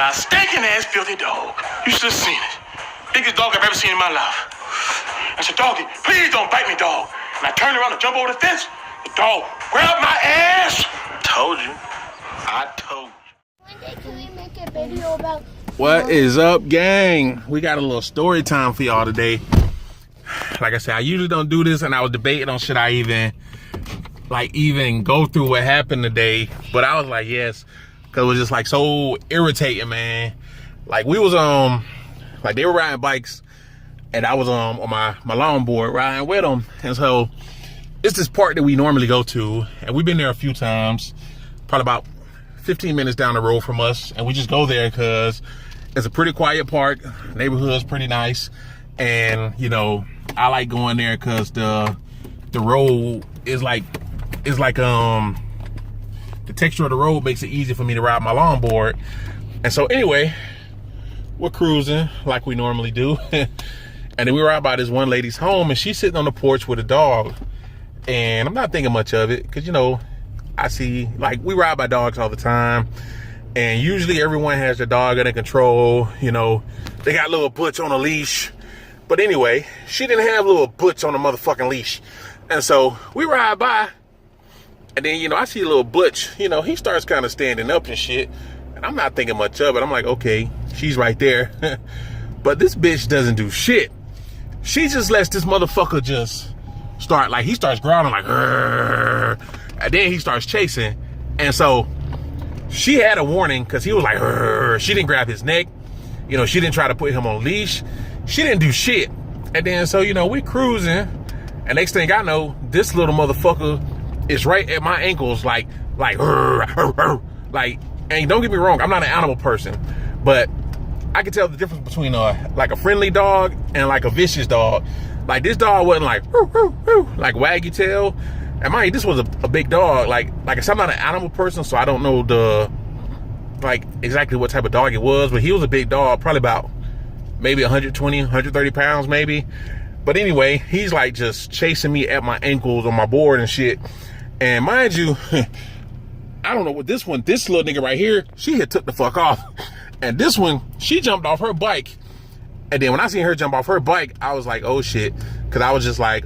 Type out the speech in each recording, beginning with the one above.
a stinking ass filthy dog. You should have seen it. Biggest dog I've ever seen in my life. I said, doggy, please don't bite me, dog. And I turned around to jump over the fence. The dog grabbed my ass. Told you. I told you. One day can we make a video about... What is up, gang? We got a little story time for y'all today. Like I said, I usually don't do this, and I was debating on should I even go through what happened today. But I was like, yes, because it was just like so irritating, man. Like we was like they were riding bikes, and I was on my longboard riding with them. And so it's this park that we normally go to, and we've been there a few times, probably about 15 minutes down the road from us, and we just go there because it's a pretty quiet park. Neighborhood's pretty nice, and you know, I like going there because the road is like the texture of the road makes it easy for me to ride my longboard. And so anyway, we're cruising like we normally do. And then we ride by this one lady's home, and she's sitting on the porch with a dog. And I'm not thinking much of it because, you know, I see, like, we ride by dogs all the time, and usually everyone has their dog under control. You know, they got little Butch on a leash. But anyway, she didn't have little Butch on a motherfucking leash. And so we ride by, and then, you know, I see little Butch, you know, he starts kind of standing up and shit. And I'm not thinking much of it. I'm like, okay, she's right there. But this bitch doesn't do shit. She just lets this motherfucker just start, like, he starts growling like, "Rrr," and then he starts chasing. And so she had a warning because he was like, "Rrr." She didn't grab his neck. You know, she didn't try to put him on a leash. She didn't do shit. And then, so, you know, we cruising, and next thing I know, this little motherfucker is right at my ankles, like, "Rrr, rrr, rrr." Like, and don't get me wrong, I'm not an animal person, but I can tell the difference between like a friendly dog and like a vicious dog. Like, this dog wasn't like, "Roo, roo, roo," like waggy tail. And mind you, this was a big dog. Like I said, I'm not an animal person, so I don't know like exactly what type of dog it was, but he was a big dog, probably about maybe 120, 130 pounds maybe. But anyway, he's like just chasing me at my ankles on my board and shit. And mind you, I don't know what this little nigga right here, she had took the fuck off. And this one, she jumped off her bike. And then when I seen her jump off her bike, I was like, oh shit. Cause I was just like,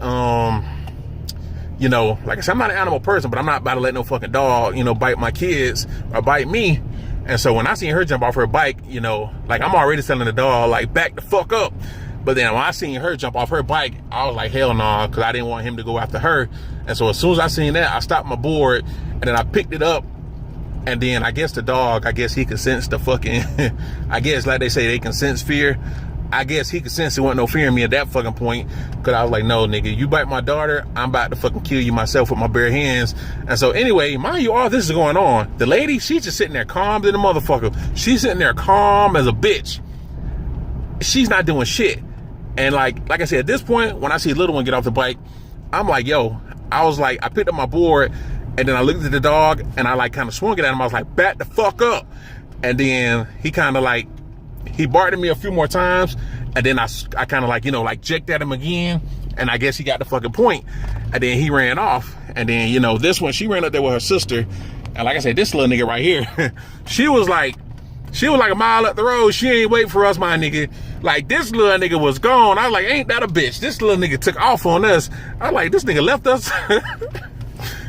you know, like I said, I'm not an animal person, but I'm not about to let no fucking dog, you know, bite my kids or bite me. And so when I seen her jump off her bike, you know, like I'm already telling the dog, like, back the fuck up. But then when I seen her jump off her bike, I was like, hell no, because I didn't want him to go after her. And so as soon as I seen that, I stopped my board, and then I picked it up. And then I guess the dog, I guess he could sense the fucking, I guess like they say, they can sense fear. I guess he could sense there wasn't no fear in me at that fucking point. Because I was like, no, nigga, you bite my daughter, I'm about to fucking kill you myself with my bare hands. And so anyway, mind you, all this is going on. The lady, she's just sitting there calm as a motherfucker. She's sitting there calm as a bitch. She's not doing shit. And like I said, at this point, when I see little one get off the bike, I'm like, yo, I was like, I picked up my board, and then I looked at the dog, and I like kind of swung it at him. I was like, back the fuck up. And then he kind of like, he barked at me a few more times, and then I kind of like, you know, like jicked at him again, and I guess he got the fucking point. And then he ran off. And then, you know, this one, she ran up there with her sister. And like I said, this little nigga right here, she was like a mile up the road. She ain't wait for us, my nigga. Like, this little nigga was gone. I was like, ain't that a bitch? This little nigga took off on us. I was like, this nigga left us.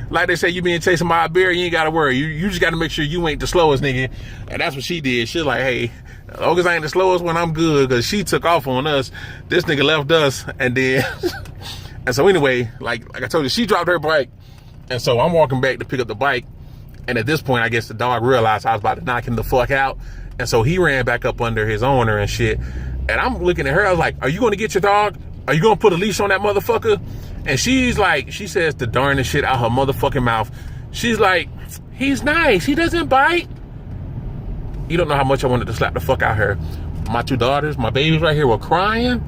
Like they say, you being chasing by a bear, you ain't gotta worry. You just gotta make sure you ain't the slowest nigga. And that's what she did. She was like, hey, as long as I ain't the slowest one, I'm good. Because she took off on us. This nigga left us. And then, and so anyway, like I told you, she dropped her bike. And so I'm walking back to pick up the bike. And at this point, I guess the dog realized I was about to knock him the fuck out. And so he ran back up under his owner and shit. And I'm looking at her, I was like, are you gonna get your dog? Are you gonna put a leash on that motherfucker? And she's like, she says the darndest shit out her motherfucking mouth. She's like, he's nice, he doesn't bite. You don't know how much I wanted to slap the fuck out of her. My two daughters, my babies right here were crying.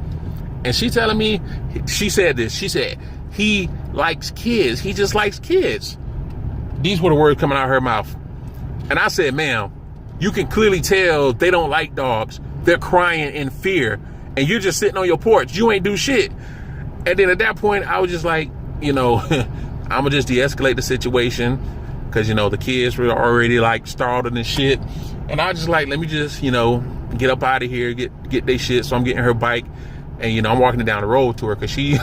And she telling me, she said this, she said, he likes kids, he just likes kids. These were the words coming out of her mouth. And I said, ma'am, you can clearly tell they don't like dogs. They're crying in fear. And you're just sitting on your porch. You ain't do shit. And then at that point, I was just like, you know, I'm going to just de-escalate the situation. because you know the kids were already like startled and shit. And I just like, let me just, you know, get up out of here, get they shit. So I'm getting her bike, and you know, I'm walking down the road to her because she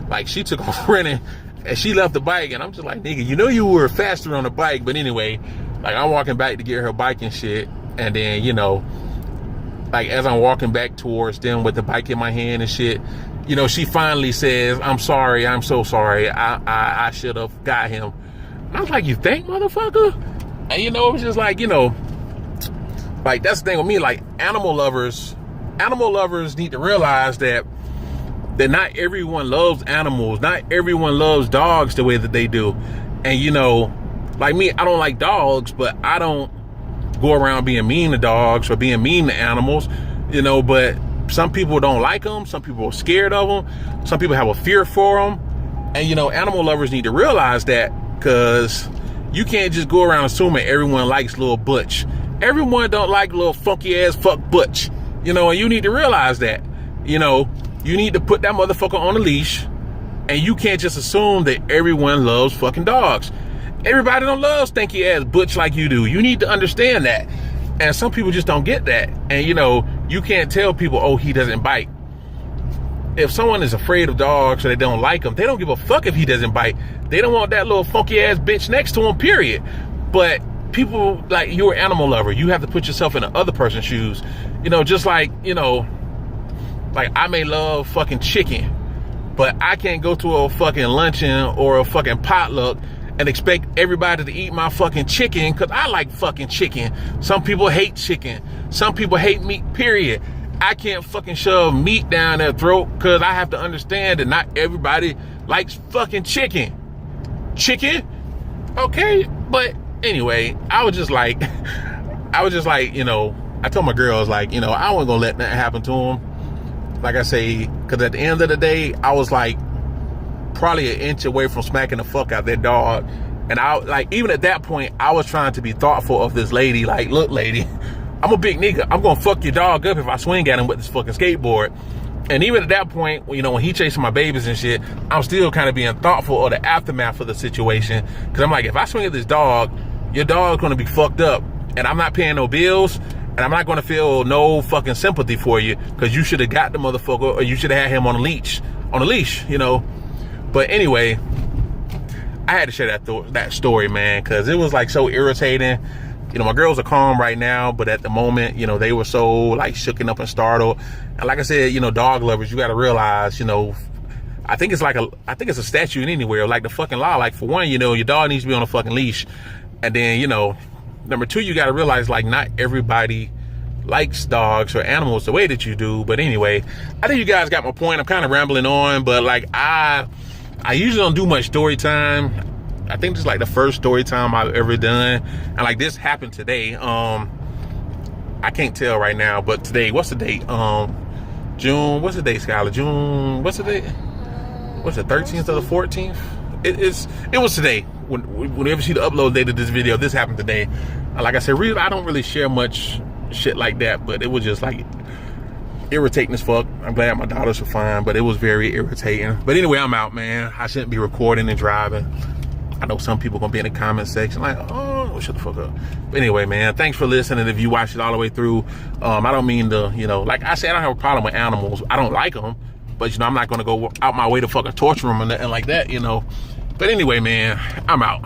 like she took off running and she left the bike, and I'm just like, nigga, you know you were faster on the bike. But anyway, like I'm walking back to get her bike and shit, and then you know, like as I'm walking back towards them with the bike in my hand and shit, you know, she finally says, I'm sorry, I'm so sorry, I should have got him. And I was like, you think, motherfucker? And you know, it was just like, you know, like that's the thing with me, like animal lovers need to realize that not everyone loves animals, not everyone loves dogs the way that they do. And you know, like me, I don't like dogs, but I don't go around being mean to dogs or being mean to animals, you know. But some people don't like them, some people are scared of them, some people have a fear for them. And you know, animal lovers need to realize that, because you can't just go around assuming everyone likes little Butch. Everyone don't like little funky ass fuck Butch, you know. And you need to realize that, you know, you need to put that motherfucker on a leash, and you can't just assume that everyone loves fucking dogs. Everybody don't love stinky ass Butch like you do. You need to understand that. And some people just don't get that. And you know, you can't tell people, oh, he doesn't bite. If someone is afraid of dogs or they don't like them, they don't give a fuck if he doesn't bite. They don't want that little funky ass bitch next to him, period. But people, like, you're an animal lover. You have to put yourself in the other person's shoes. You know, just like, you know, like I may love fucking chicken, but I can't go to a fucking luncheon or a fucking potluck and expect everybody to eat my fucking chicken because I like fucking chicken. Some people hate chicken. Some people hate meat, period. I can't fucking shove meat down their throat because I have to understand that not everybody likes fucking chicken. Chicken? Okay, but anyway, I was just like, you know, I told my girls, like, you know, I wasn't gonna let that happen to them. Like I say, because at the end of the day, I was like probably an inch away from smacking the fuck out of that dog. And I, like, even at that point, I was trying to be thoughtful of this lady. Like, look, lady, I'm a big nigga. I'm gonna fuck your dog up if I swing at him with this fucking skateboard. And even at that point, you know, when he chasing my babies and shit, I'm still kind of being thoughtful of the aftermath of the situation. Because I'm like, if I swing at this dog, your dog's gonna be fucked up. And I'm not paying no bills. And I'm not gonna feel no fucking sympathy for you because you should have got the motherfucker, or you should have had him on a leash, you know. But anyway, I had to share that story, man, because it was like so irritating. You know, my girls are calm right now, but at the moment, you know, they were so like shooken up and startled. And like I said, you know, dog lovers, you got to realize, you know, I think it's a statute anywhere, like the fucking law. Like, for one, you know, your dog needs to be on a fucking leash. And then, you know, number two, you got to realize, like, not everybody likes dogs or animals the way that you do. But anyway, I think you guys got my point. I'm kind of rambling on, but like I usually don't do much story time. I think this is like the first story time I've ever done. And like this happened today. I can't tell right now, but today, what's the date? June, what's the date, Skylar? June, what's the date? What's the 13th or the 14th? It was today. Whenever she upload date of this video, this happened today. Like I said, really, I don't really share much shit like that, but it was just like irritating as fuck. I'm glad my daughters were fine, but it was very irritating. But anyway, I'm out, man. I shouldn't be recording and driving. I know some people gonna be in the comment section like, oh, shut the fuck up. But anyway, man, thanks for listening. If you watched it all the way through, I don't mean to, you know, like I said, I don't have a problem with animals. I don't like them, but you know, I'm not gonna go out my way to fucking torture them and like that, you know. But anyway, man, I'm out.